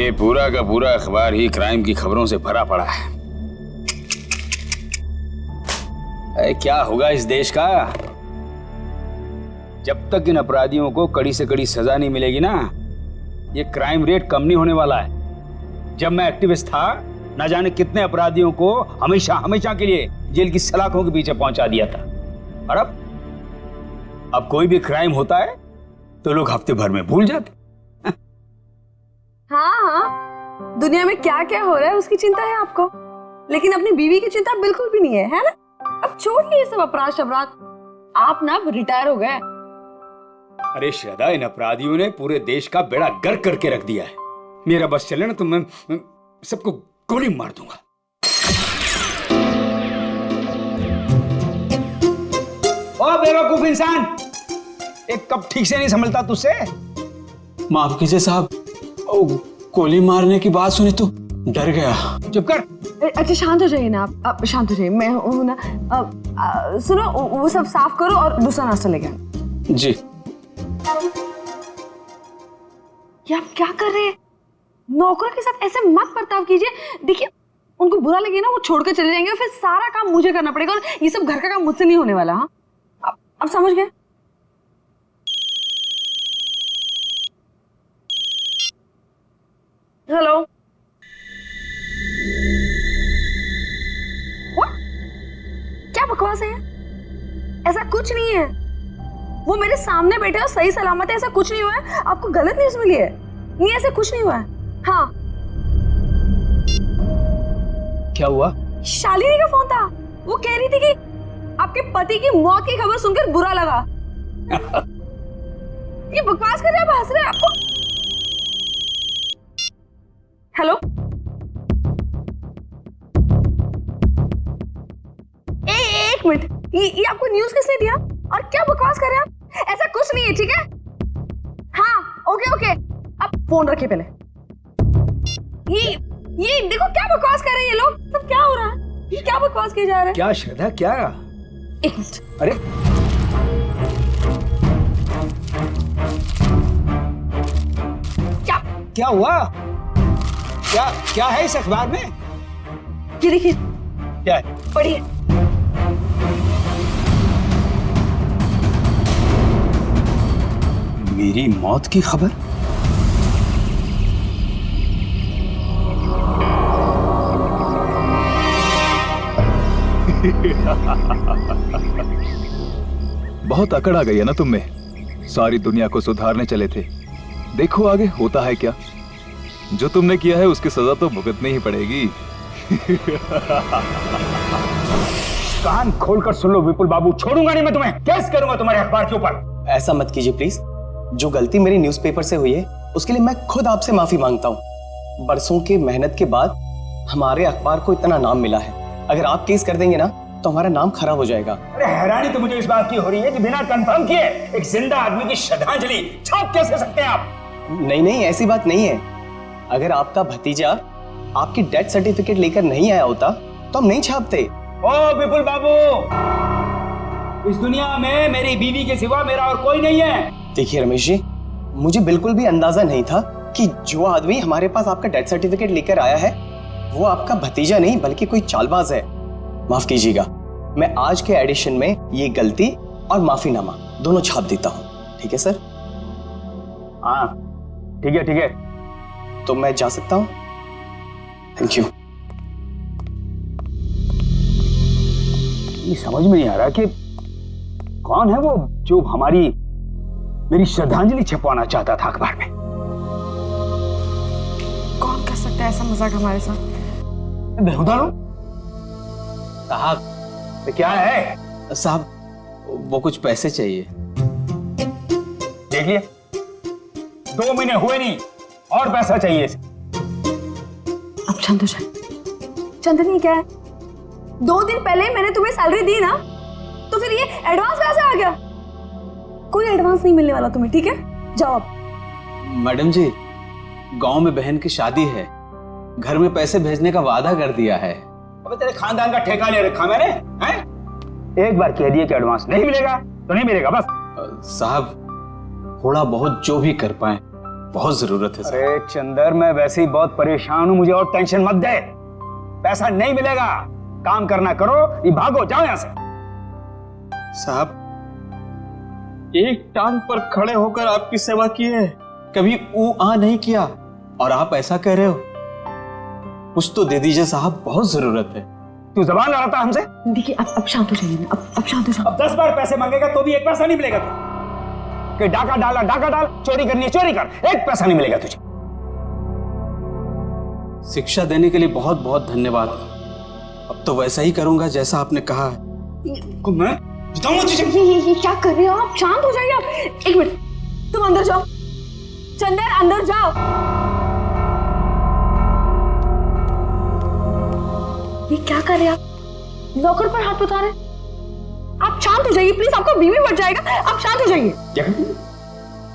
ये पूरा का पूरा अखबार ही क्राइम की खबरों से भरा पड़ा है। अरे क्या होगा इस देश का जब तक इन अपराधियों को कड़ी से कड़ी सजा नहीं मिलेगी ना, ये क्राइम रेट कम नहीं होने वाला है। जब मैं एक्टिविस्ट था, न जाने कितने अपराधियों को हमेशा हमेशा के लिए जेल की सलाखों के पीछे पहुंचा दिया था। और अब कोई भी क्राइम होता है तो लोग हफ्ते भर में भूल जाते। हाँ, दुनिया में क्या क्या हो रहा है उसकी चिंता है आपको, लेकिन अपनी बीवी की चिंता बिल्कुल भी नहीं है ना? अब छोड़िए ये सब अपराध शबराध, आप ना रिटायर हो गए। अरे श्रद्धा, इन अपराधियों ने पूरे देश का बेड़ा गर्क करके रख दिया है। मेरा बस चले ना तो मैं सबको गोली मार दूंगा। ओ बेवकूफ इंसान, एक कप ठीक से नहीं संभलता तुझसे? माफ कीजिए साहब, गोली मारने की बात सुनी तो डर गया। चुप कर। अच्छा शांत हो जाइए ना आप शांत हो जाइए। मैं हूं ना। सुनो, वो सब साफ करो और दूसरा नाश्ता लेके आना। जी। ये आप क्या कर रहे हैं? नौकरों के साथ ऐसे मत बर्ताव कीजिए। देखिए, उनको बुरा लगे ना, वो छोड़ कर चले जाएंगे और फिर सारा काम मुझे करना पड़ेगा और ये सब घर का काम मुझसे नहीं होने वाला। हाँ, अब समझ गए? हेलो। क्या बकवास है? ऐसा कुछ नहीं है, वो मेरे सामने बैठे और सही सलामत है, ऐसा कुछ नहीं हुआ है। आपको गलत न्यूज़ मिली है। नहीं, ऐसा कुछ नहीं हुआ है। हाँ। क्या हुआ? शालिनी का फोन था, वो कह रही थी कि आपके पति की मौत की खबर सुनकर बुरा लगा। ये बकवास कर रहे हैं, आप हंस रहे हैं। आपको हेलो, एक मिनट, ये आपको न्यूज़ किसने दिया और क्या बकवास कर रहे हैं आप? ऐसा कुछ नहीं है, ठीक है? हाँ, ओके ओके, आप फोन रखिए पहले। ये देखो क्या बकवास कर रहे हैं ये लोग। सब क्या हो रहा है? ये क्या बकवास किया जा रहा है? क्या श्रद्धा, क्या? एक मिनट। अरे क्या हुआ? क्या है इस अखबार में? ये देखिए, क्या है? पढ़िए। मेरी मौत की खबर? बहुत अकड़ आ गई है ना तुम में। सारी दुनिया को सुधारने चले थे, देखो आगे होता है क्या। जो तुमने किया है उसकी सजा तो भुगतनी ही पड़ेगी। कान खोलकर सुन लो विपुल बाबू, छोड़ूंगा नहीं मैं तुम्हें। केस करूंगा तुम्हारे अखबार के ऊपर। ऐसा मत कीजिए प्लीज। जो गलती मेरी न्यूज़पेपर से हुई है उसके लिए मैं खुद आपसे माफी मांगता हूँ। बरसों की मेहनत के बाद हमारे अखबार को इतना नाम मिला है। अगर आप केस कर देंगे ना तो हमारा नाम खराब हो जाएगा। अरे हैरानी तो मुझे इस बात की हो रही है कि बिना कंफर्म किए एक जिंदा आदमी की श्रद्धांजलि छाप कैसे सकते हैं आप? नहीं, ऐसी बात नहीं है। अगर आपका भतीजा आपकी डेथ सर्टिफिकेट लेकर नहीं आया होता तो हम नहीं छापते। ओ विपुल बाबू, इस दुनिया में मेरी बीवी के सिवा मेरा और कोई नहीं है। देखिए रमेश जी, मुझे बिल्कुल भी अंदाजा नहीं था कि जो आदमी हमारे पास आपका डेथ सर्टिफिकेट लेकर आया है वो आपका भतीजा नहीं बल्कि कोई चालबाज है। माफ कीजिएगा, मैं आज के एडिशन में ये गलती और माफीनामा दोनों छाप देता हूँ। ठीक है सर? हाँ ठीक है। तो मैं जा सकता हूँ? Thank you. ये समझ में नहीं आ रहा कि कौन है वो जो मेरी श्रद्धांजलि छपवाना चाहता था अखबार में। कौन कर सकता है ऐसा मजाक हमारे साथ? बेहुदा लोग। साहब, तो क्या है? साहब वो कुछ पैसे चाहिए। देख लिया, 2 महीने हुए नहीं और पैसा चाहिए इसे। अब शांत हो जाए। चंदनी, क्या है? 2 दिन पहले मैंने तुम्हें सैलरी दी ना, तो फिर ये एडवांस कहां से आ गया? कोई एडवांस नहीं मिलने वाला तुम्हें, ठीक है? जाओ अब। मैडम जी, गांव में बहन की शादी है, घर में पैसे भेजने का वादा कर दिया है। अबे तेरे खानदान का ठेका ले रखा मैंने, हैं? एक बार कह दिए कि एडवांस नहीं मिलेगा तो नहीं मिलेगा बस। साहब, थोड़ा बहुत जो भी कर पाए बहुत जरूरत है साहब। अरे चंदर, मैं वैसे ही बहुत परेशान हूं, मुझे और टेंशन मत दे। पैसा नहीं मिलेगा, काम करना करो, ये भागो, जाओ यहां से। साहब, एक टांग पर खड़े होकर आपकी सेवा की है, कभी ऊ आ नहीं किया, और आप ऐसा कह रहे हो? कुछ तो दे दीजिए साहब, बहुत जरूरत है। तू जबान लड़ाता हमसे? देखिए अब शांत हो जाइए ना, अब शांत हो जाइए। अब 10 बार पैसे मांगेगा तो भी एक पैसा नहीं मिलेगा तुझे। कि डाका डाला डाका डाल, चोरी करनी है चोरी कर, एक पैसा नहीं मिलेगा तुझे। शिक्षा देने के लिए बहुत बहुत धन्यवाद। अब तो वैसा ही करूंगा जैसा आपने कहा है। मैं बताऊंगा तुझे। ये क्या कर रहे हो आप? शांत हो जाइए आप। एक मिनट, तुम अंदर जाओ। चंदर अंदर जाओ। ये क्या कर रहे हैं आप? लॉकर पर हाथ उठा रहे हैं। आप शांत हो जाइए प्लीज, आपका बीवी बढ़ जाएगा। आप शांत हो जाइए।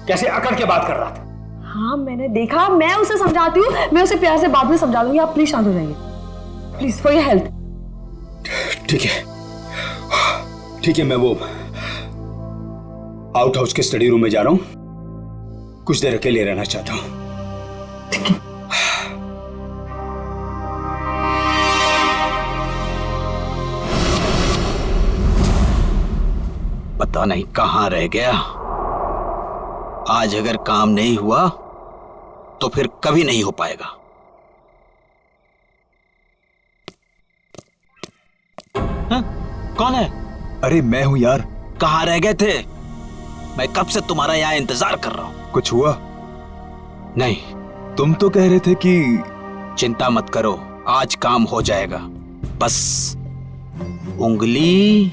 कैसे अकड़ के बात कर रहा था? हाँ मैंने देखा, मैं उसे समझाती हूँ, मैं उसे प्यार से बाद में समझा दूंगी। आप प्लीज शांत हो जाइए, प्लीज फॉर योर हेल्थ। ठीक है ठीक है, मैं वो आउट हाउस के स्टडी रूम में जा रहा हूं, कुछ देर अकेले रहना चाहता हूं। पता नहीं कहां रह गया। आज अगर काम नहीं हुआ तो फिर कभी नहीं हो पाएगा। कौन है? अरे मैं हूं यार। कहां रह गए थे? मैं कब से तुम्हारा यहां इंतजार कर रहा हूं। कुछ हुआ? नहीं, तुम तो कह रहे थे कि चिंता मत करो, आज काम हो जाएगा। बस उंगली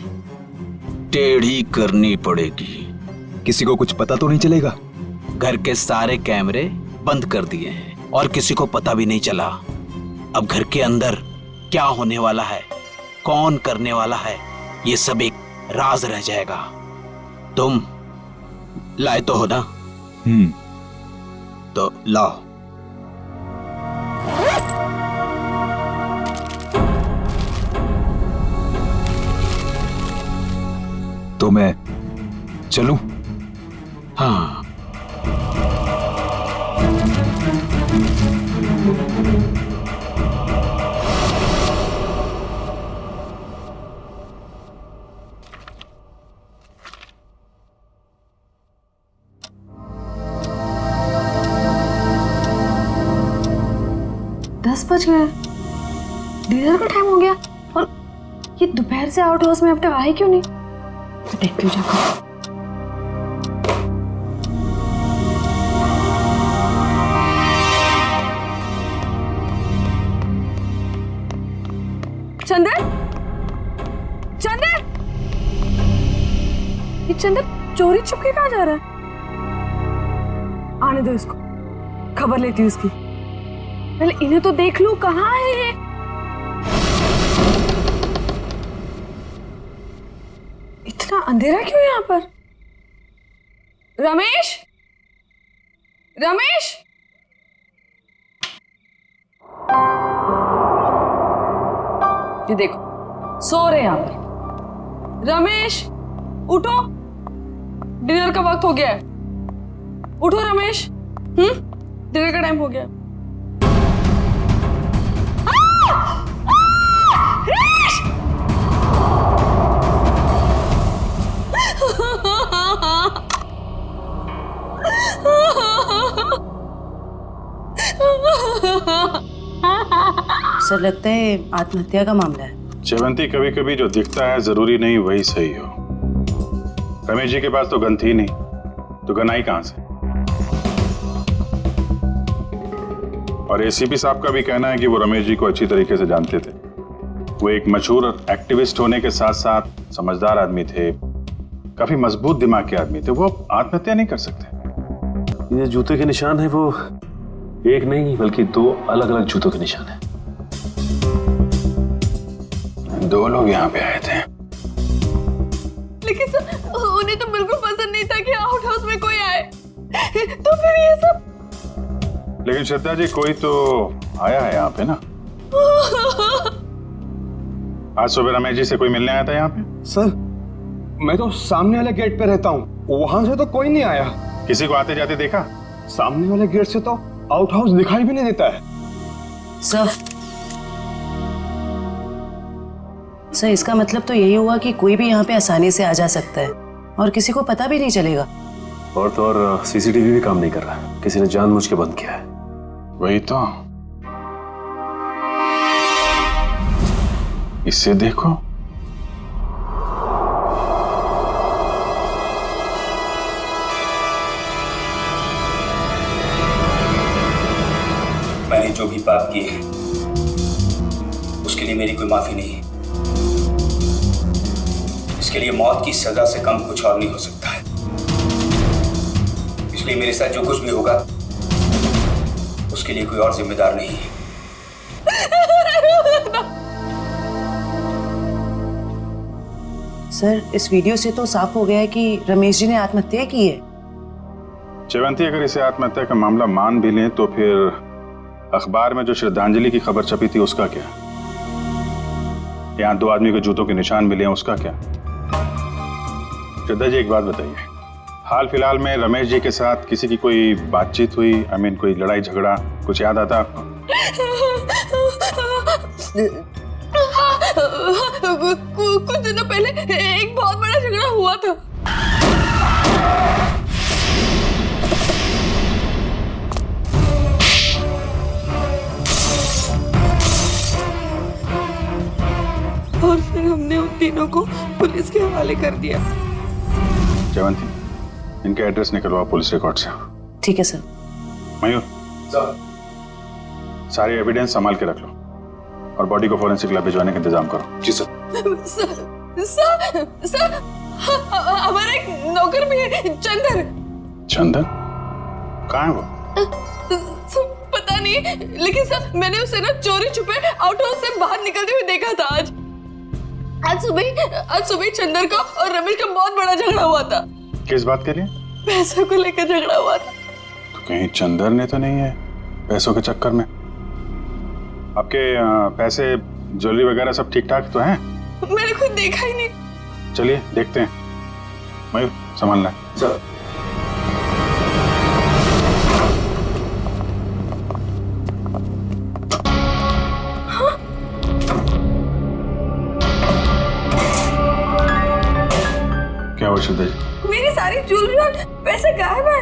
टेढ़ी करनी पड़ेगी। किसी को कुछ पता तो नहीं चलेगा? घर के सारे कैमरे बंद कर दिए हैं और किसी को पता भी नहीं चला। अब घर के अंदर क्या होने वाला है, कौन करने वाला है, ये सब एक राज रह जाएगा। तुम लाए तो हो ना? तो लाओ। तो मैं चलूं? हाँ, दस बज गए, डिनर का टाइम हो गया, और ये दोपहर से आउट हाउस में अब तक आए क्यों नहीं? देखती हूँ जाकर। चंदर, चंदर, ये चंदर चोरी छुपके कहाँ जा रहा है? आने दो इसको, खबर लेती हूँ इसकी। पहले इन्हें तो देख लूं, कहाँ है ये? इतना अंधेरा क्यों यहाँ पर? रमेश, रमेश, ये देखो सो रहे यहाँ पर। रमेश उठो, डिनर का वक्त हो गया है। उठो रमेश, डिनर का टाइम हो गया। सर लगता है आत्महत्या का मामला है। जयवंती, कभी कभी जो दिखता है जरूरी नहीं वही सही हो। रमेश जी के पास तो गन थी नहीं, तो गन आई कहां से? और एसीपी साहब का भी कहना है कि वो रमेश जी को अच्छी तरीके से जानते थे। वो एक मशहूर एक्टिविस्ट होने के साथ साथ समझदार आदमी थे, काफी मजबूत दिमाग के आदमी थे। वो आत्महत्या नहीं कर सकते। ये जूते के निशान है, वो एक नहीं बल्कि दो अलग अलग जूतों के निशान है। दो लोग यहाँ पे आए थे। लेकिन सर उन्हें तो बिल्कुल पसंद नहीं था कि आउट हाउस में कोई आए, तो फिर ये सब। लेकिन श्रद्धा जी, कोई तो आया है यहाँ पे ना? आज सुबह रमेश जी से कोई मिलने आया था यहाँ पे? सर मैं तो सामने वाले गेट पे रहता हूँ, वहां से तो कोई नहीं आया। किसी को आते जाते देखा? सामने वाले गेट से तो आउट हाउस दिखाई भी नहीं देता है। सर इसका मतलब तो यही हुआ कि कोई भी यहाँ पे आसानी से आ जा सकता है और किसी को पता भी नहीं चलेगा। और तो और सीसीटीवी भी काम नहीं कर रहा, किसी ने जानबूझ के बंद किया है। वही तो, इससे देखो। मैंने जो भी पाप किए उसके लिए मेरी कोई माफी नहीं है। इसके लिए मौत की सजा से कम कुछ और नहीं हो सकता है। इसलिए मेरे साथ जो कुछ भी होगा उसके लिए कोई और जिम्मेदार नहीं है। सर इस वीडियो से तो साफ हो गया है कि रमेश जी ने आत्महत्या की है। जयवंती, अगर इसे आत्महत्या का मामला मान भी लें तो फिर अखबार में जो श्रद्धांजलि की खबर छपी थी उसका क्या? यहाँ 2 आदमी के जूतों के निशान मिले हैं, उसका क्या? श्रद्धा जी, एक बात बताइए, हाल फिलहाल में रमेश जी के साथ किसी की कोई बातचीत हुई? कोई लड़ाई झगड़ा कुछ याद आता आपको? कुछ दिनों पहले एक बहुत बड़ा झगड़ा हुआ था। और फिर हमने उन तीनों को पुलिस के हवाले कर दिया। जयवंती, इनके एड्रेस निकलवाओ पुलिस रिकॉर्ड से। ठीक है सर। मयूर, सारे एविडेंस संभाल के रख लो और बॉडी को फोरेंसिक लैब भिजवाने का इंतजाम करो। जी सर। सर हमारा एक नौकर भी है, चंदन। चंदन? कहाँ है वो? पता नहीं, लेकिन सर मैंने उसे ना चोरी छुपे आउट हाउस से बाहर निकलते हुए देखा था। आज सुबह चंदन का और रमेश का बहुत बड़ा झगड़ा हुआ था। किस बात के लिए? पैसों को लेकर झगड़ा हुआ था। तो कहीं चंदन ने तो नहीं है पैसों के चक्कर में? आपके पैसे ज्वेलरी वगैरह सब ठीक ठाक तो हैं? मैंने खुद देखा ही नहीं। चलिए देखते हैं। मयूर, संभालना सर। क्या हुआ श्रद्धा जी? मेरी सारी ज्वेलरी और पैसे गायब है।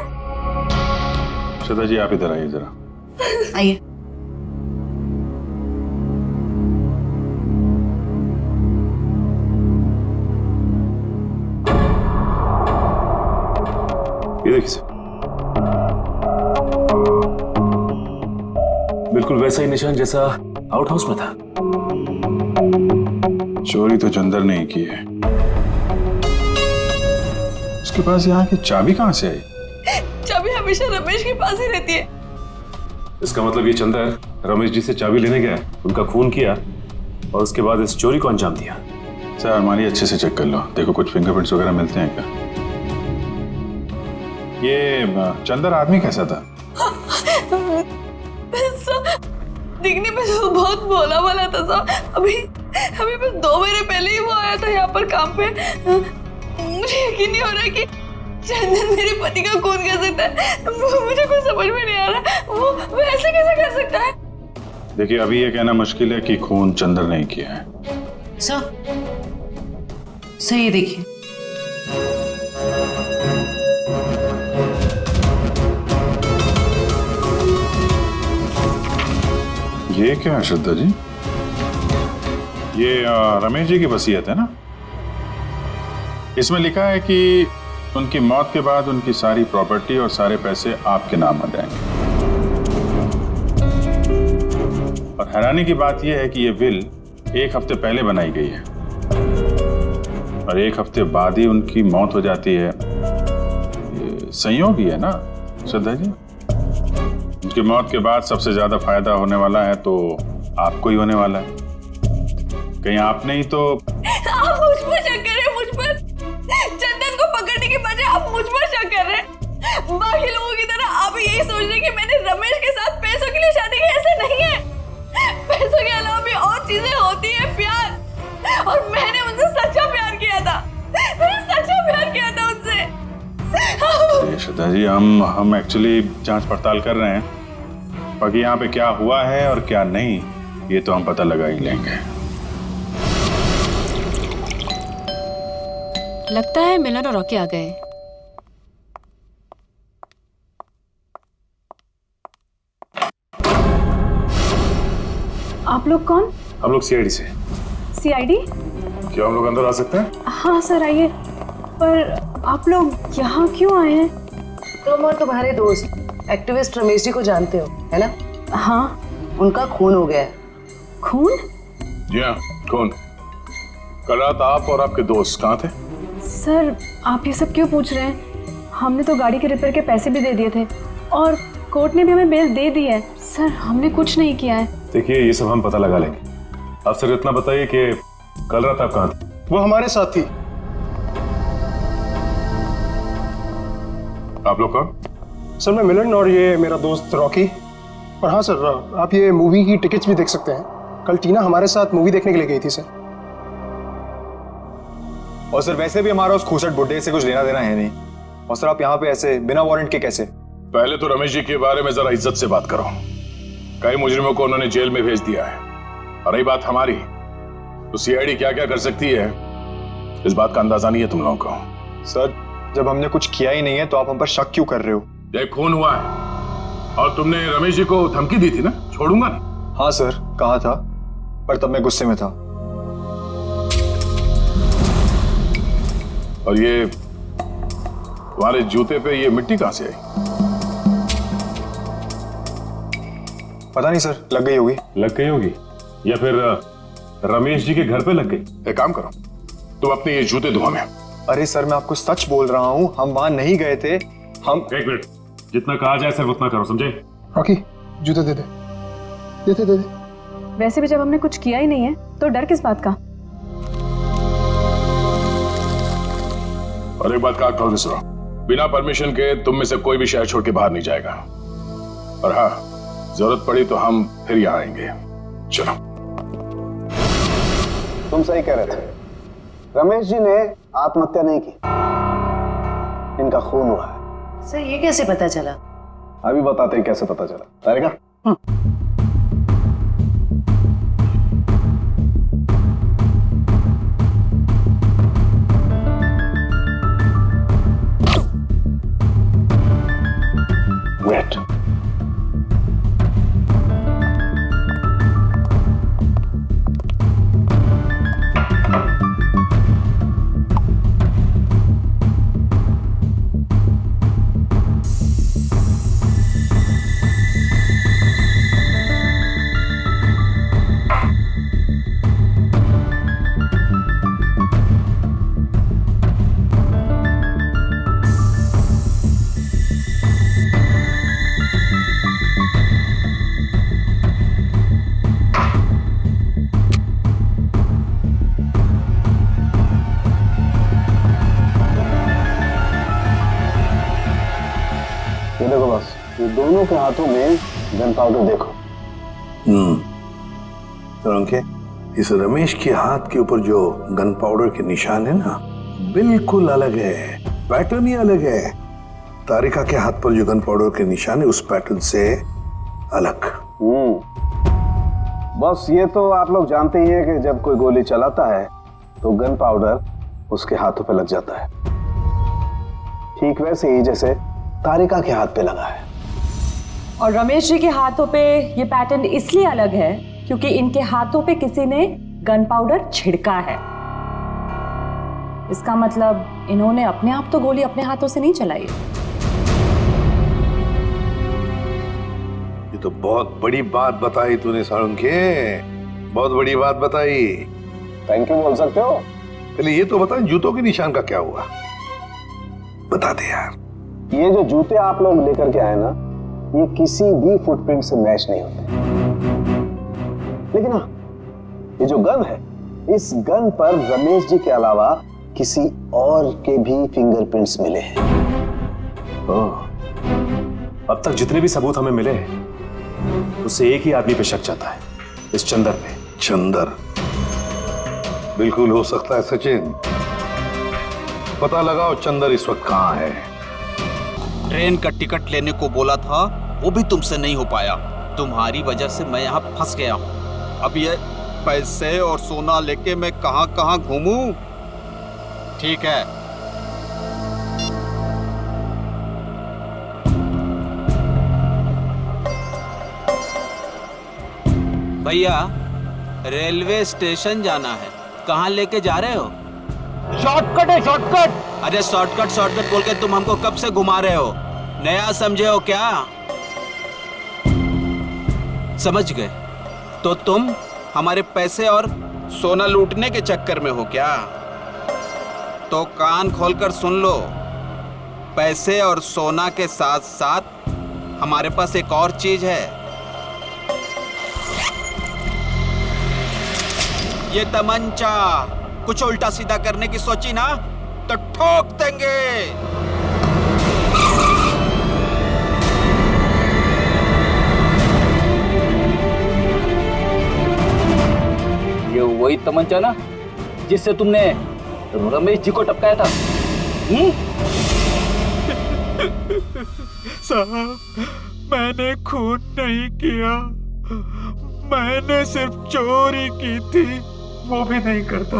श्रद्धा जी, आप इधर आइए जरा। आइए। ये देखिए सर, बिल्कुल वैसा ही निशान जैसा आउट हाउस में था। चोरी तो चंदर ने ही की है। उसके पास यहाँ की चाबी कहाँ से आई? चाबी हमेशा रमेश के पास ही रहती है। इसका मतलब ये चंदर रमेश जी से चाबी लेने गया, उनका खून किया और उसके बाद इस चोरी को अंजाम दिया। सर, अलमारी अच्छे से चेक कर लो, देखो कुछ फिंगरप्रिंट्स वगैरह मिलते हैं क्या? ये चंदर आदमी कैसा था? दिखने में तो बहुत भोला भाला था साहब। अभी बस 2 महीने पहले ही वो आया था यहाँ पर काम पे। मुझे यकीन नहीं हो रहा कि चंदन मेरे पति का खून कर सकता है। मुझे कुछ समझ में नहीं आ रहा, वो ऐसे कैसे कर सकता है? देखिए, अभी ये कहना मुश्किल है कि खून चंदर ने किया है। सर ये देखिए। ये क्या है श्रद्धा जी? ये रमेश जी की वसीयत है ना? इसमें लिखा है कि उनकी मौत के बाद उनकी सारी प्रॉपर्टी और सारे पैसे आपके नाम आ जाएंगे। और हैरानी की बात यह है कि ये विल 1 हफ्ते पहले बनाई गई है और 1 हफ्ते बाद ही उनकी मौत हो जाती है। ये संयोग ही है ना श्रद्धा जी? उनकी मौत के बाद सबसे ज्यादा फायदा होने वाला है तो आपको ही होने वाला है। कहीं आपने ही तो। आप मुझ पर शक कर रहे हैं, मुझ पर। चंदन को पकड़ने के बजाय आप मुझ पर शक कर रहे हैं। बाकी लोगों की तरह आप यही सोच रहे हैं कि मैंने रमेश के साथ पैसों के लिए शादी की। ऐसा नहीं है। पैसों के अलावा भी और चीजें होती है, प्यार। और मैंने उनसे सच्चा प्यार किया था। मैंने सच्चा प्यार किया था उनसे। पिताजी हम एक्चुअली जांच पड़ताल कर रहे हैं। बाकी यहाँ पे क्या हुआ है और क्या नहीं, ये तो हम पता लगा ही लेंगे। लगता है मिलन और रॉकी आ गए। आप लोग कौन? हम लोग सीआईडी से। सीआईडी? क्या हम लोग अंदर आ सकते हैं? हाँ सर आइए। पर आप लोग यहाँ क्यों आए हैं? तुम और तुम्हारे दोस्त एक्टिविस्ट रमेश जी को जानते हो, है ना? हाँ। उनका खून हो गया है। खून? जी हाँ, कौन? कल रात आप और आपके दोस्त कहाँ थे? सर आप ये सब क्यों पूछ रहे हैं? हमने तो गाड़ी के रिपेयर के पैसे भी दे दिए थे और कोर्ट ने भी हमें बेल दे दी है। सर हमने कुछ नहीं किया है। देखिए ये सब हम पता लगा लेंगे। आप सिर्फ इतना बताइए कि कल रात आप कहाँ थे? वो हमारे साथ थी। आप लोग कौन? सर मैं मिलन और ये मेरा दोस्त रॉकी। और हाँ सर, आप ये मूवी की टिकट्स भी देख सकते हैं। कल टीना हमारे साथ मूवी देखने के लिए गई थी सर। और सर वैसे भी हमारा उस खूसट बुड्ढे से कुछ लेना देना है नहीं। और सर आप यहाँ पे ऐसे बिना वारंट के कैसे? पहले तो रमेश जी के बारे में जरा इज्जत से बात करो। कई मुजरिमों को उन्होंने जेल में भेज दिया है। और रही बात हमारी, तो सीआईडी क्या क्या कर सकती है इस बात का अंदाजा नहीं है तुम लोगों को। सर जब हमने कुछ किया ही नहीं है तो आप हम पर शक क्यों कर रहे हो? ये खून हुआ है और तुमने रमेश जी को धमकी दी थी ना, छोड़ूंगा नहीं। हाँ सर कहा था, पर तब मैं गुस्से में था। और ये तुम्हारे जूते पे ये मिट्टी कहां से आई? पता नहीं सर, लग गई होगी। लग गई होगी या फिर रमेश जी के घर पे लग गई। एक काम करो, तुम अपने ये जूते धो में। अरे सर मैं आपको सच बोल रहा हूँ, हम वहां नहीं गए थे। हम एक मिनट, जितना कहा जाए सिर्फ उतना करो, समझे? रॉकी जूते दे दे। दे दे। वैसे भी जब हमने कुछ किया ही नहीं है तो डर किस बात का? और एक बात का ख्याल सुनो, बिना परमिशन के तुम में से कोई भी शहर छोड़ के बाहर नहीं जाएगा। और हाँ, जरूरत पड़ी तो हम फिर यहाँ आएंगे। चलो। तुम सही कह रहे थे, रमेश जी ने आत्महत्या नहीं की, इनका खून हुआ है। सर ये कैसे पता चला? अभी बताते हैं कैसे पता चला। तारिका वेट। ये देखो बस, ये दोनों के हाथों में गन पाउडर देखो। तो अंके, इस रमेश के हाथ के ऊपर जो गन पाउडर के निशान है ना, बिल्कुल अलग है, पैटर्न ही अलग है। तारिका के हाथ पर जो गन पाउडर के निशान है उस पैटर्न से अलग। बस ये तो आप लोग जानते ही हैं कि जब कोई गोली चलाता है तो गन पाउडर उसके हाथों पे लग जाता है। ठीक वैसे ही जैसे तारिका के हाथ पे लगा है। और रमेश जी के हाथों पे ये पैटर्न इसलिए अलग है क्योंकि इनके हाथों पे किसी ने गन पाउडर छिड़का है। इसका मतलब इन्होंने अपने आप तो गोली अपने हाथों से नहीं चलाई। ये तो बहुत बड़ी बात बताई तूने साळुंखे, बहुत बड़ी बात बताई। थैंक यू बोल सकते हो। पहले ये तो बता, जूतों के निशान का क्या हुआ, बता दे यार। ये जो जूते आप लोग लेकर के आए ना, ये किसी भी फुटप्रिंट से मैच नहीं होते। लेकिन हाँ, ये जो गन है, इस गन पर रमेश जी के अलावा किसी और के भी फिंगरप्रिंट्स मिले हैं। अब तक जितने भी सबूत हमें मिले उससे एक ही आदमी पे शक जाता है, इस चंदर पे। चंदर बिल्कुल हो सकता है सचिन। पता लगाओ चंदर इस वक्त कहां है। ट्रेन का टिकट लेने को बोला था, वो भी तुमसे नहीं हो पाया। तुम्हारी वजह से मैं यहाँ फंस गया हूँ। अब ये पैसे और सोना लेके मैं कहाँ कहाँ घूमूं? ठीक है, भैया रेलवे स्टेशन जाना है। कहाँ लेके जा रहे हो? शॉर्टकट है, शॉर्टकट। अरे शॉर्टकट शॉर्टकट बोल के तुम हमको कब से घुमा रहे हो? नया समझे हो क्या? समझ गए? तो तुम हमारे पैसे और सोना लूटने के चक्कर में हो क्या? तो कान खोलकर सुन लो, पैसे और सोना के साथ साथ हमारे पास एक और चीज है। ये तमंचा। कुछ उल्टा सीधा करने की सोची ना तो ठोक देंगे। ये वही तमंचा ना जिससे तुमने रमेश जी को टपकाया था? साहब, मैंने खून नहीं किया, मैंने सिर्फ चोरी की थी, वो भी नहीं करता।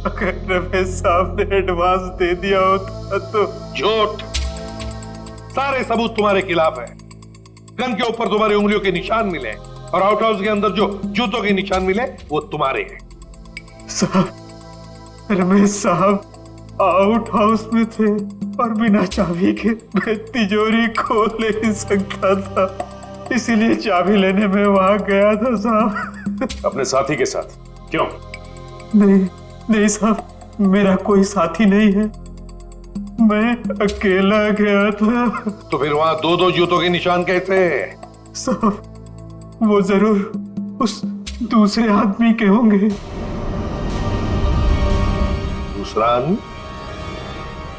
अगर रमेश साहब ने एडवांस दे दिया होता तो। झूठ। सारे सबूत तुम्हारे खिलाफ है। गन के ऊपर तुम्हारी उंगलियों के निशान मिले और आउट हाउस के अंदर जो जूतों के निशान मिले वो तुम्हारे हैं। साहब, रमेश साहब आउट हाउस में थे और बिना चाबी के मैं तिजोरी खोल नहीं सकता था, इसीलिए चाबी लेने में वहां गया था साहब। अपने साथी के साथ? क्यों? नहीं साहब, मेरा कोई साथी नहीं है, मैं अकेला गया था। तो फिर वहां दो दो जूतों के निशान कैसे? साहब, वो जरूर उस दूसरे आदमी के होंगे। दूसरा आदमी?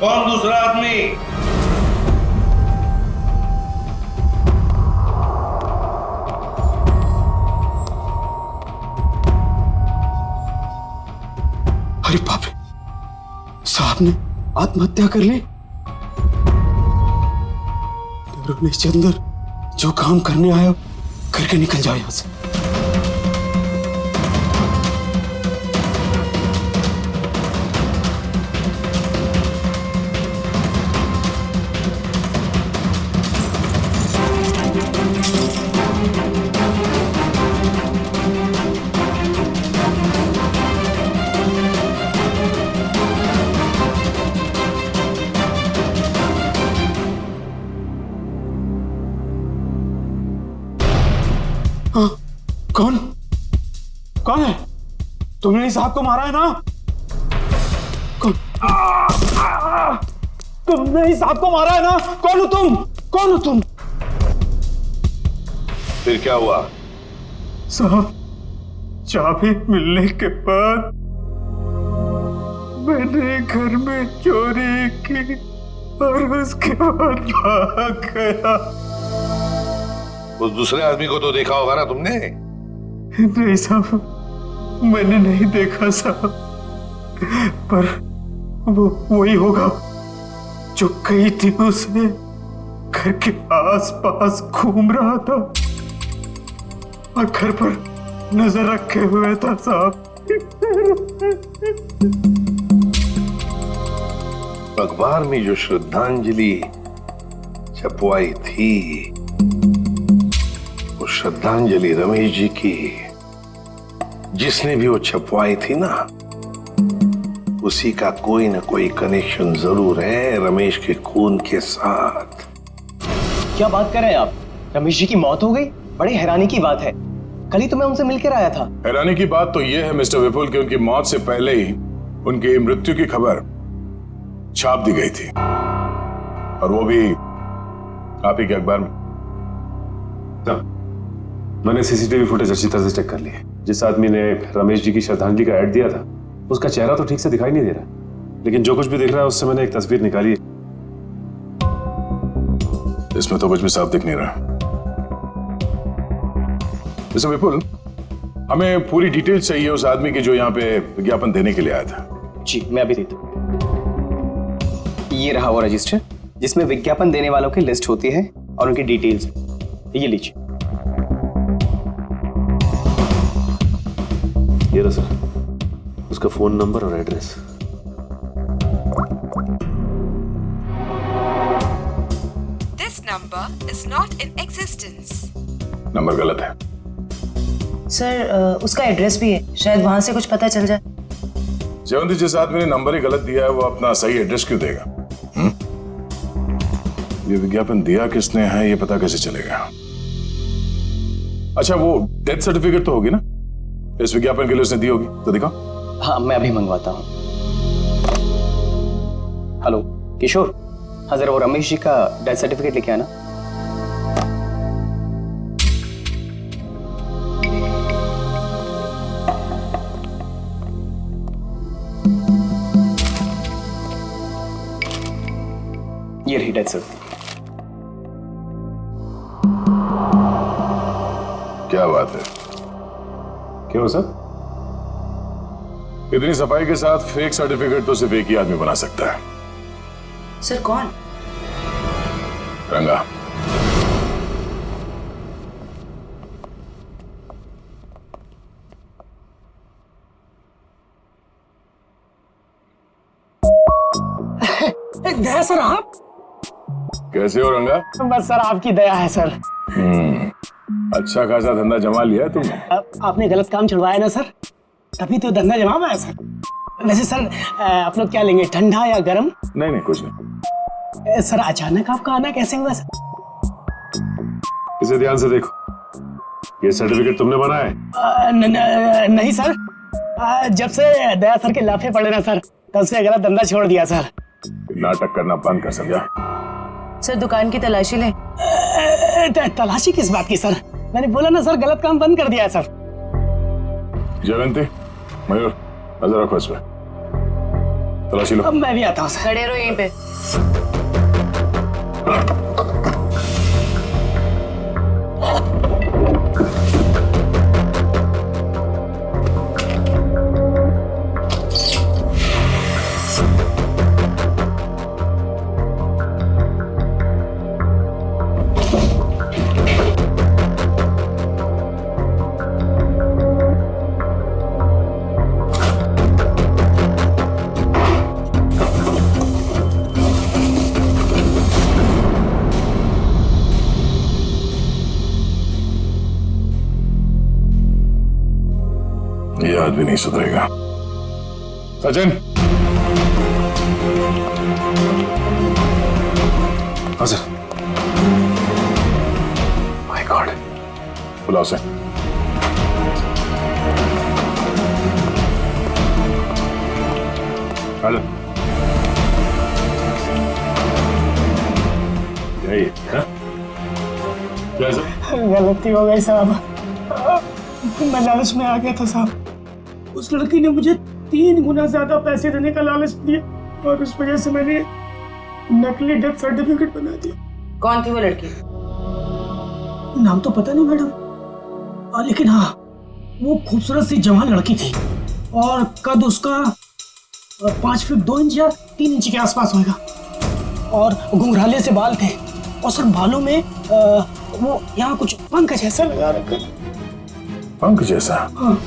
कौन दूसरा आदमी? अरे बाप रे, साहब ने आत्महत्या कर ली। रमेश चंदर, जो काम करने आया करके निकल जाओ यहां से। कौन है? तुमने इस साहब को मारा है ना? कौन? तुमने इस साहब को मारा है ना? कौन हो तुम? कौन हो तुम? फिर क्या हुआ? साहब, चाबी मिलने के बाद मैंने घर में चोरी की और उसके बाद भाग गया। उस दूसरे आदमी को तो देखा होगा ना तुमने? नहीं साहब, मैंने नहीं देखा साहब, पर वो वही होगा जो कई दिनों से घर के आसपास घूम रहा था और घर पर नजर रखे हुए था साहब। अखबार में जो श्रद्धांजलि छपवाई थी, वो श्रद्धांजलि रमेश जी की जिसने भी वो छपवाई थी ना, उसी का कोई ना कोई कनेक्शन जरूर है रमेश के खून के साथ। क्या बात कर रहे हैं आप? रमेश जी की मौत हो गई? बड़ी हैरानी की बात है। कल ही तो मैं उनसे मिलकर आया था। हैरानी की बात तो यह है मिस्टर विपुल कि उनकी मौत से पहले ही उनकी मृत्यु की खबर छाप दी गई थी, और वो भी आप ही के अखबार में। मैंने सीसीटीवी फुटेज अच्छी तरह से चेक कर ली है। जिस आदमी ने रमेश जी की श्रद्धांजलि का ऐड दिया था, उसका चेहरा तो ठीक से दिखाई नहीं दे रहा, लेकिन जो कुछ भी दिख रहा है उससे मैंने एक तस्वीर निकाली है। इसमें तो कुछ भी साफ दिख नहीं रहा। मिस्टर विपुल, हमें पूरी डिटेल चाहिए उस आदमी की जो यहाँ पे विज्ञापन देने के लिए आया था। जी, मैं अभी देता हूं। ये रहा वो रजिस्टर, जिसमें विज्ञापन देने वालों की लिस्ट होती है और उनकी डिटेल्स। ये लीजिए। ये रहा सर, उसका फोन नंबर और address. This number is not in existence. Number गलत है। सर उसका एड्रेस भी है, शायद वहां से कुछ पता चल जाए। जयवंती, जिस आदमी ने नंबर ही गलत दिया है वो अपना सही एड्रेस क्यों देगा? ये विज्ञापन दिया किसने है ये पता कैसे चलेगा? अच्छा, वो डेथ सर्टिफिकेट तो होगी ना इस विज्ञापन के लिए उसने दी होगी, तो दिखाओ। हाँ, मैं अभी मंगवाता हूँ। हेलो किशोर, हाँ जरा वो रमेश जी का डेथ सर्टिफिकेट लेके आना। ये रही डेथ सर्टिफिकेट। क्या बात है? क्यों सर? इतनी सफाई के साथ फेक सर्टिफिकेट तो सिर्फ एक ही आदमी बना सकता है। सर कौन? रंगा। दया सर, आप कैसे हो रंगा? बस सर आपकी दया है सर। अच्छा खासा धंधा जमा लिया है तुमने। आपने गलत काम छुड़वाया ना सर, तभी तो धंधा जमा पाया सर। वैसे सर आप लोग क्या लेंगे, ठंडा या गर्म? नहीं नहीं, कुछ नहीं। सर अचानक आपका आना कैसे हुआ सर? इसे ध्यान से देखो, ये सर्टिफिकेट तुमने बनाया है? नहीं सर, जब से दया सर के लाफे पड़े ना सर, तब से गलत धंधा छोड़ दिया सर। नाटक करना बंद कर, समझा? सर दुकान की तलाशी ले। तलाशी किस बात की सर? मैंने बोला ना सर, गलत काम बंद कर दिया है सर। जयवंती, मयूर, नजर रखो इस पे, तलाशी लो। अब मैं भी आता हूँ सर। खड़े रहो यहीं पे। ये आदमी नहीं सुधरेगा। सचिन। हाँ सर। माय गॉड, बुलाओ से। हेलो, यही है? क्या सर? गलती हो गई साहब, मैं लालच में आ गया था साहब। उस लड़की ने मुझे 3 गुना ज्यादा पैसे देने का लालच दिया और उस वजह से मैंने नकली डेथ सर्टिफिकेट बना दिया। कौन थी वो लड़की? नाम तो पता नहीं मैडम, लेकिन हाँ वो खूबसूरत सी जवान लड़की थी और कद उसका 5 फीट 2 इंच या 3 इंच के आसपास होगा और घुंघराले से बाल थे और सर बालों में वो यहाँ कुछ पंख जैसा लगा रखा था। पंख जैसा? हाँ।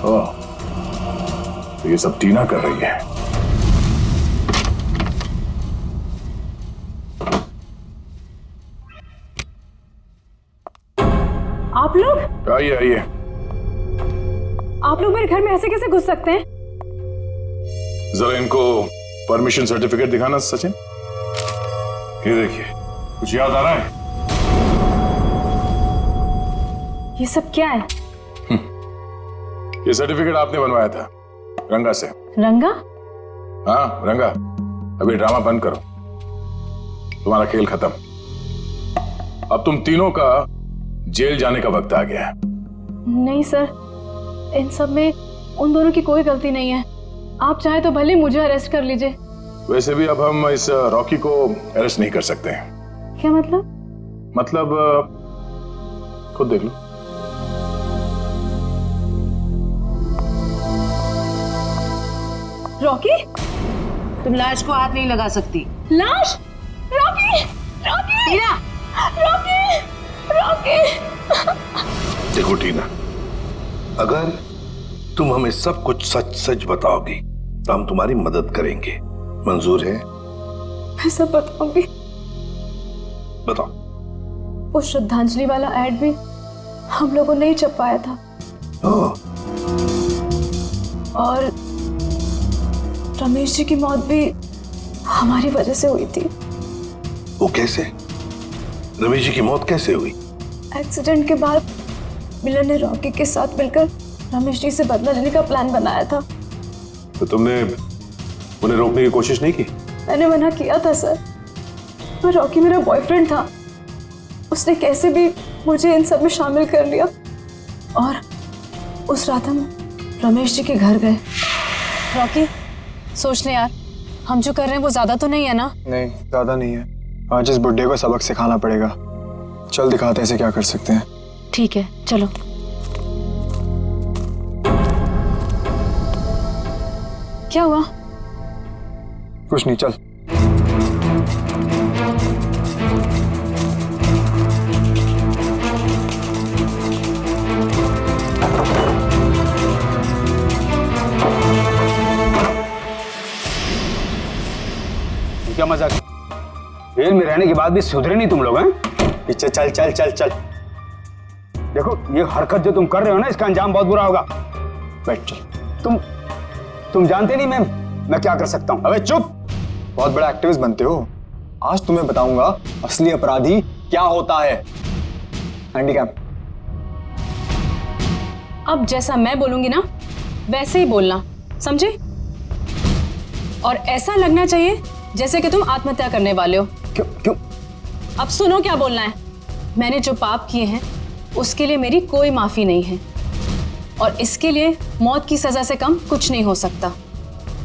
तो ये सब टीना कर रही है। आप लोग? आइए आइए। आप लोग मेरे घर में ऐसे कैसे घुस सकते हैं? जरा इनको परमिशन सर्टिफिकेट दिखाना सचिन। ये देखिए, कुछ याद आ रहा है? ये सब क्या है? ये सर्टिफिकेट आपने बनवाया था रंगा से। रंगा? हाँ रंगा, अभी ड्रामा बंद करो, तुम्हारा खेल खत्म। अब तुम तीनों का जेल जाने का वक्त आ गया है। नहीं सर, इन सब में उन दोनों की कोई गलती नहीं है। आप चाहे तो भले मुझे अरेस्ट कर लीजिए। वैसे भी अब हम इस रॉकी को अरेस्ट नहीं कर सकते हैं। क्या मतलब? मतलब खुद देख लो। रॉकी, तुम लाश को हाथ नहीं लगा सकती। लाश? रॉकी, रॉकी, टीना, रॉकी, रॉकी। देखो टीना, अगर तुम हमें सब कुछ सच सच बताओगी तो हम तुम्हारी मदद करेंगे। मंजूर है? मैं सब बताऊंगी। बताओ। वो श्रद्धांजलि वाला एड भी हम लोगों ने ही छपवाया था। और रमेश जी की मौत भी हमारी वजह से हुई थी। वो कैसे? रमेश जी की मौत कैसे हुई? एक्सीडेंट के बाद मिलन ने रॉकी के साथ मिलकर रमेश जी से बदला लेने का प्लान बनाया था। तो तुमने उन्हें रोकने की कोशिश नहीं की? मैंने मना किया था सर, पर रॉकी मेरा बॉयफ्रेंड था। उसने कैसे भी मुझे इन सब में शामिल कर लिया और उस रात हम रमेश जी के घर गए। रॉकी, सोच ले यार, हम जो कर रहे हैं वो ज्यादा तो नहीं है ना? नहीं, ज्यादा नहीं है। आज इस बुड्ढे को सबक सिखाना पड़ेगा। चल दिखाते हैं इसे क्या कर सकते हैं। ठीक है, चलो। क्या हुआ? कुछ नहीं, चल। क्या मजाक? जेल में रहने के बाद भी सुधरे नहीं तुम लोग हैं? पीछे चल चल चल चल। देखो, ये हरकत जो तुम कर रहे हो ना, इसका अंजाम बहुत बुरा होगा। बैठ चल। तुम जानते नहीं मैं क्या कर सकता हूं। अबे चुप! बहुत बड़ा एक्टिविस्ट बनते हो। आज तुम्हें बताऊंगा असली अपराधी क्या होता है। हैंडीकैप। अब जैसा मैं बोलूंगी ना वैसे ही बोलना, समझे? और ऐसा लगना चाहिए जैसे कि तुम आत्महत्या करने वाले हो। क्यों? अब सुनो क्या बोलना है। मैंने जो पाप किए हैं उसके लिए मेरी कोई माफी नहीं है, और इसके लिए मौत की सजा से कम कुछ नहीं हो सकता।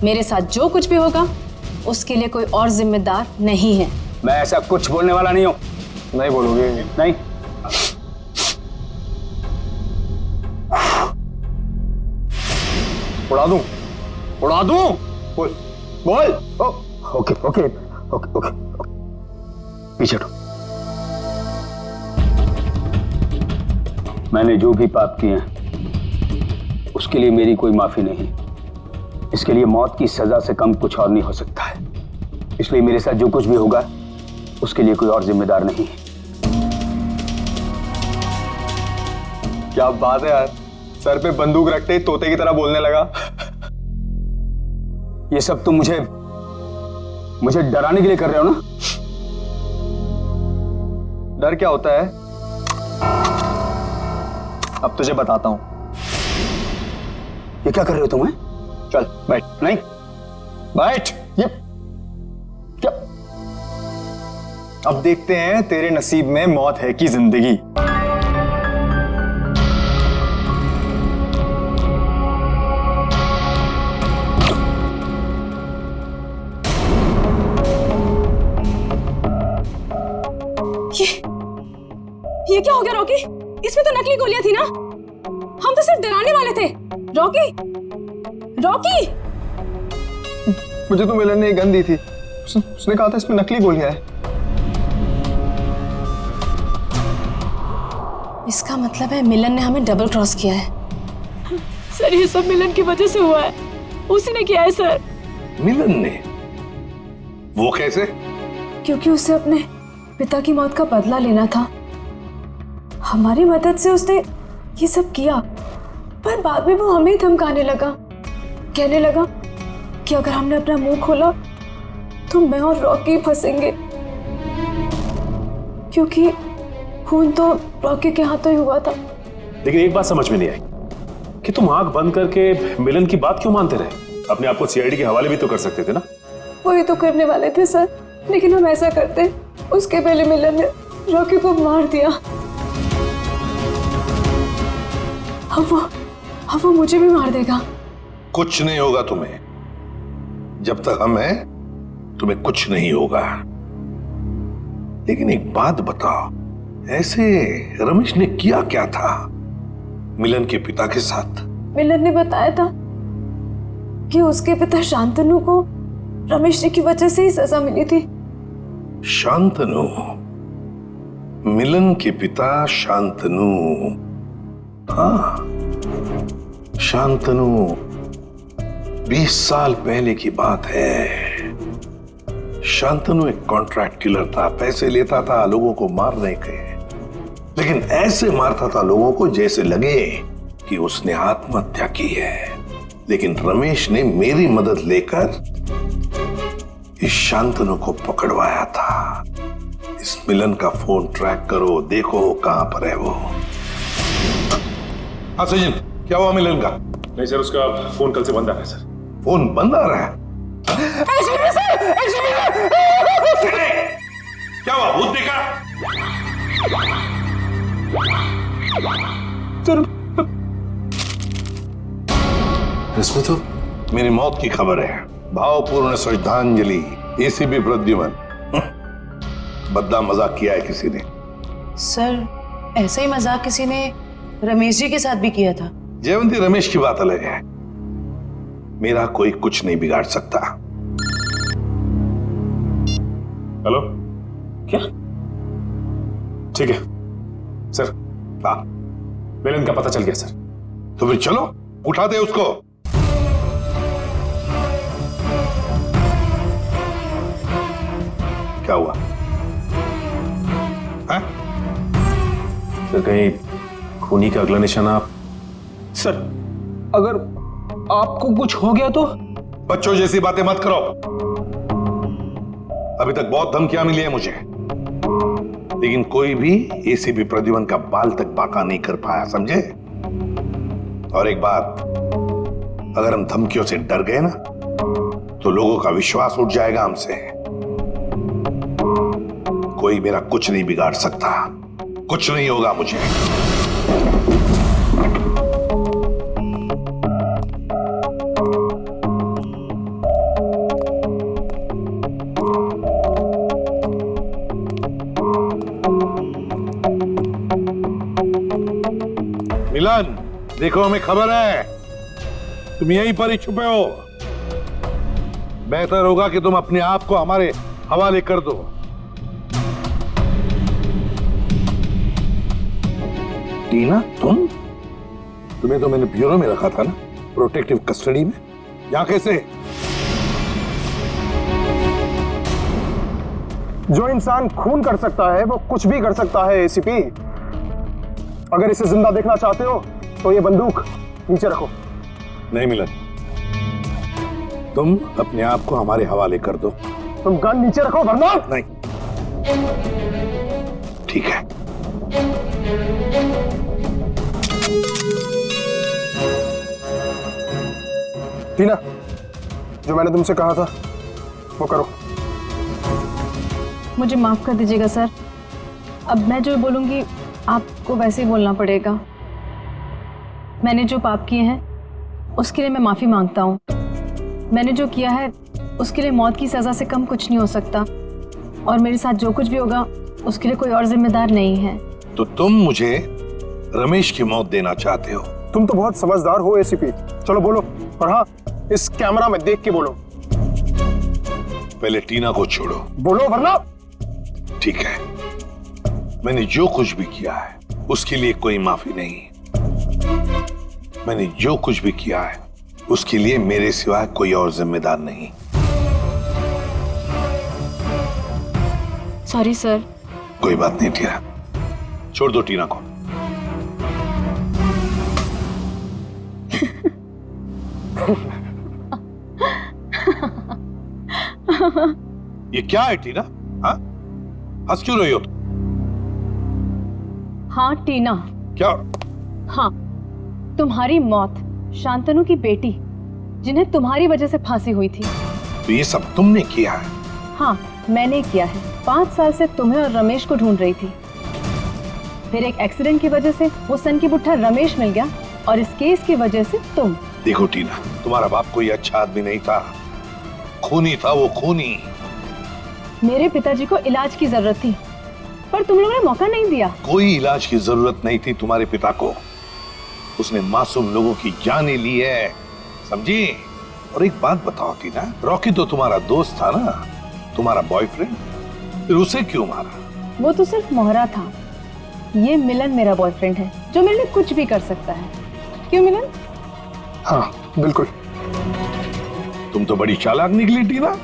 मेरे साथ जो कुछ भी होगा उसके लिए कोई और जिम्मेदार नहीं है। मैं ऐसा कुछ बोलने वाला नहीं हूं। नहीं बोलोगे? नहीं। उड़ा दूं? बोल बोल। ओके ओके ओके ओके, पीछे हटो। मैंने जो भी पाप किए हैं उसके लिए मेरी कोई माफी नहीं। इसके लिए मौत की सजा से कम कुछ और नहीं हो सकता है। इसलिए मेरे साथ जो कुछ भी होगा उसके लिए कोई और जिम्मेदार नहीं है। क्या बात है यार, सर पे बंदूक रखते ही तोते की तरह बोलने लगा। ये सब तुम मुझे डराने के लिए कर रहे हो ना? डर क्या होता है अब तुझे बताता हूं। ये क्या कर रहे हो तुम? चल बैठ। नहीं, बैठ। ये क्या? अब देखते हैं तेरे नसीब में मौत है कि जिंदगी। ये क्या हो गया रॉकी? इसमें तो नकली गोलियां थी ना? हम तो सिर्फ डराने वाले थे। Rocky, Rocky! मुझे तो मिलन ने गन दी थी। उसने कहा था इसमें नकली गोलियां हैं। इसका मतलब है मिलन ने हमें डबल क्रॉस किया है। सर, ये सब मिलन की वजह से हुआ है। उसी ने किया है सर। मिलन ने? वो कैसे? क्योंकि उसे अपने पिता की मौत का बदला लेना था। हमारी मदद से उसने ये सब किया, पर बाद में वो हमें धमकाने लगा। कहने लगा कि अगर हमने अपना मुंह खोला तो मैं और रॉकी फंसेंगे, क्योंकि खून तो रॉकी के हाथों ही हुआ था। लेकिन एक बात समझ में नहीं आई कि तुम आंख बंद करके मिलन की बात क्यों मानते रहे? अपने आप को सीआईडी के हवाले भी तो कर सकते थे ना? वही तो करने वाले थे सर, लेकिन हम ऐसा करते उसके पहले मिलन ने रॉकी को मार दिया। अब वो मुझे भी मार देगा। कुछ नहीं होगा तुम्हें। जब तक हम हैं तुम्हें कुछ नहीं होगा। लेकिन एक बात बताओ, ऐसे रमेश ने किया क्या था मिलन के पिता के साथ? मिलन ने बताया था कि उसके पिता शांतनु को रमेश जी की वजह से ही सजा मिली थी। शांतनु, मिलन के पिता शांतनु। हाँ, शांतनु 20 साल पहले की बात है। शांतनु एक कॉन्ट्रैक्ट किलर था, पैसे लेता था लोगों को मारने के, लेकिन ऐसे मारता था लोगों को जैसे लगे कि उसने आत्महत्या की है। लेकिन रमेश ने मेरी मदद लेकर इस शांतनु को पकड़वाया था। इस मिलन का फोन ट्रैक करो, देखो कहां पर है वो। हाँ सचिन, क्या हुआ मिलन का? नहीं सर, उसका फोन कल से बंद आ रहा है सर। फोन बंद आ रहा है? क्या हुआ, भूत देखा? इसमें तो मेरी मौत की खबर है। भावपूर्ण श्रद्धांजलि, एसीपी प्रद्युमन। बद्दा मजाक किया है किसी ने। सर, ऐसा ही मजाक किसी ने रमेश जी के साथ भी किया था। जयवंती, रमेश की बात अलग है। मेरा कोई कुछ नहीं बिगाड़ सकता। हेलो, क्या? ठीक है सर। हाँ, मिलन का पता चल गया सर। तो फिर चलो, उठा दे उसको। क्या हुआ? है? सर, कहीं खूनी का अगला निशाना आप? सर, अगर आपको कुछ हो गया तो? बच्चों जैसी बातें मत करो। अभी तक बहुत धमकियां मिली है मुझे, लेकिन कोई भी एसीपी प्रद्युमन का बाल तक बांका नहीं कर पाया, समझे? और एक बात, अगर हम धमकियों से डर गए ना, तो लोगों का विश्वास उठ जाएगा हमसे। कोई मेरा कुछ नहीं बिगाड़ सकता, कुछ नहीं होगा मुझे। मिलन, देखो हमें खबर है तुम यहीं पर ही छुपे हो। बेहतर होगा कि तुम अपने आप को हमारे हवाले कर दो। टीना, तुम्हें तो मैंने ब्यूरो में रखा था ना, प्रोटेक्टिव कस्टडी में। यहां कैसे? जो इंसान खून कर सकता है वो कुछ भी कर सकता है एसीपी। अगर इसे जिंदा देखना चाहते हो तो ये बंदूक नीचे रखो। नहीं मिलन, तुम अपने आप को हमारे हवाले कर दो। तुम गन नीचे रखो वरना। नहीं, ठीक है। टीना, जो मैंने तुमसे कहा था वो करो। मुझे माफ कर दीजिएगा सर, अब मैं जो बोलूंगी आपको वैसे ही बोलना पड़ेगा। मैंने जो पाप किए हैं उसके लिए मैं माफी मांगता हूँ। मैंने जो किया है उसके लिए मौत की सजा से कम कुछ नहीं हो सकता, और मेरे साथ जो कुछ भी होगा उसके लिए कोई और जिम्मेदार नहीं है। तो तुम मुझे रमेश की मौत देना चाहते हो? तुम तो बहुत समझदार हो एसीपी। चलो बोलो, और हाँ, इस कैमरा में देख के बोलो। पहले टीना को छोड़ो। बोलो वरना। ठीक है, मैंने जो कुछ भी किया है उसके लिए कोई माफी नहीं। मैंने जो कुछ भी किया है उसके लिए मेरे सिवाय कोई और जिम्मेदार नहीं। Sorry sir. कोई बात नहीं टीना, छोड़ दो टीना को। ये क्या है टीना? हाँ, हंस क्यों रही हो तुम? हाँ टीना। क्या? हाँ, तुम्हारी मौत शांतनु की बेटी जिन्हें तुम्हारी वजह से फांसी हुई थी। तो ये सब तुमने किया है? हाँ, मैंने किया है। 5 साल से तुम्हें और रमेश को ढूंढ रही थी। फिर एक एक्सीडेंट की वजह से वो सन की बुट्ठा रमेश मिल गया, और इस केस की वजह से तुम। देखो टीना, तुम्हारा बाप कोई अच्छा आदमी नहीं था, खूनी था वो, खूनी। मेरे पिताजी को इलाज की जरूरत थी, पर तुम लोगों ने मौका नहीं दिया। कोई इलाज की जरूरत नहीं थी तुम्हारे पिता को। उसने मासूम लोगों की जानें ली है, समझी? और एक बात बताओ टीना, रॉकी तो तुम्हारा दोस्त था ना, तुम्हारा बॉयफ्रेंड, फिर उसे क्यों मारा? वो तो सिर्फ मोहरा था। ये मिलन मेरा बॉयफ्रेंड है जो मेरे लिए कुछ भी कर सकता है। क्यों मिलन? हाँ बिल्कुल। तुम तो बड़ी चालाक निकली टीना।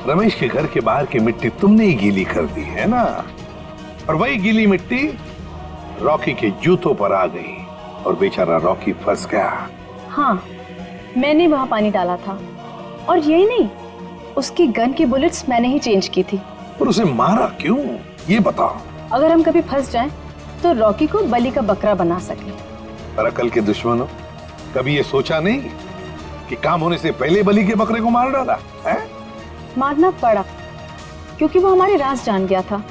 रमेश के घर के बाहर की मिट्टी तुमने ही गीली कर दी है ना, और वही गीली मिट्टी रॉकी के जूतों पर आ गई और बेचारा रॉकी फंस गया। हाँ, मैंने वहां पानी डाला था, और यही नहीं, उसकी गन की बुलेट्स मैंने ही चेंज की थी। और उसे मारा क्यों, ये बताओ। अगर हम कभी फंस जाएं, तो रॉकी को बलि का बकरा बना सके। पर अकल के दुश्मनों, कभी ये सोचा नहीं कि काम होने से पहले बलि के बकरे को मार डाला है? मारना पड़ा क्योंकि वो हमारे राज जान गया था,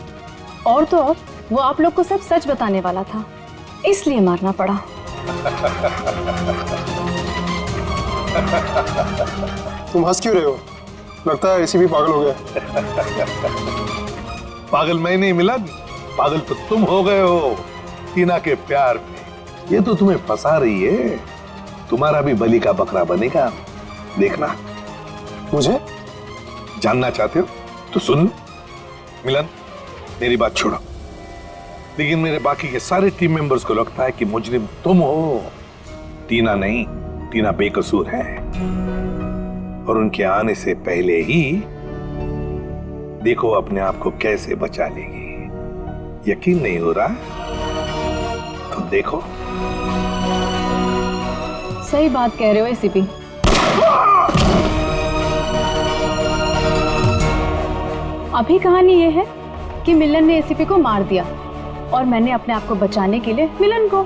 और तो और वो आप लोग को सब सच बताने वाला था, इसलिए मारना पड़ा। तुम हंस क्यों रहे हो? लगता है एसीपी पागल हो गया। पागल मैं नहीं मिलन, पागल तो तुम हो गए हो टीना के प्यार में। ये तो तुम्हें फंसा रही है। तुम्हारा भी बलि का बकरा बनेगा, देखना। मुझे जानना चाहते हो तो सुन लो। मिलन, मेरी बात छोड़ो, लेकिन मेरे बाकी के सारे टीम मेंबर्स को लगता है कि मुजरिम तुम हो, टीना नहीं। टीना बेकसूर है, और उनके आने से पहले ही देखो अपने आप को कैसे बचा लेगी। यकीन नहीं हो रहा तो देखो। सही बात कह रहे हो एसीपी। अभी कहानी ये है कि मिलन ने एसीपी को मार दिया, और मैंने अपने आप को बचाने के लिए मिलन को।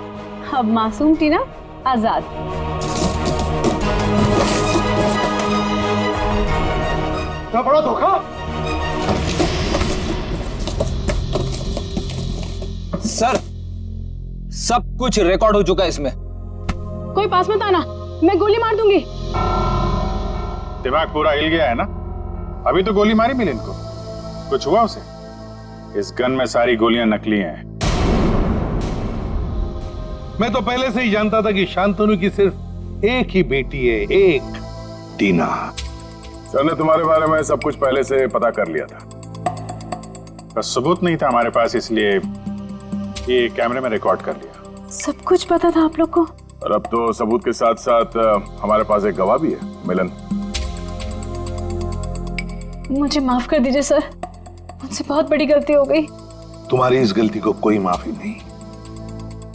अब मासूम टीना आजाद। क्या बड़ा धोखा। सर, सब कुछ रिकॉर्ड हो चुका है इसमें। कोई पास मत आना, मैं गोली मार दूंगी। दिमाग पूरा हिल गया है ना? अभी तो गोली मारी मिलन को, कुछ हुआ उसे? इस गन में सारी गोलियां नकली हैं। मैं तो पहले से ही जानता था कि शांतनु की सिर्फ एक ही बेटी है, एक, टीना। सर ने तुम्हारे बारे में सब कुछ पहले से पता कर लिया था, पर सबूत नहीं था हमारे पास, इसलिए ये कैमरे में रिकॉर्ड कर लिया। सब कुछ पता था आप लोग को? और अब तो सबूत के साथ साथ हमारे पास एक गवाह भी है, मिलन। मुझे माफ कर दीजिए सर, मुझसे बहुत बड़ी गलती हो गई। तुम्हारी इस गलती को कोई माफी नहीं।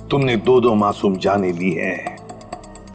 तुमने दो मासूम जाने ली है,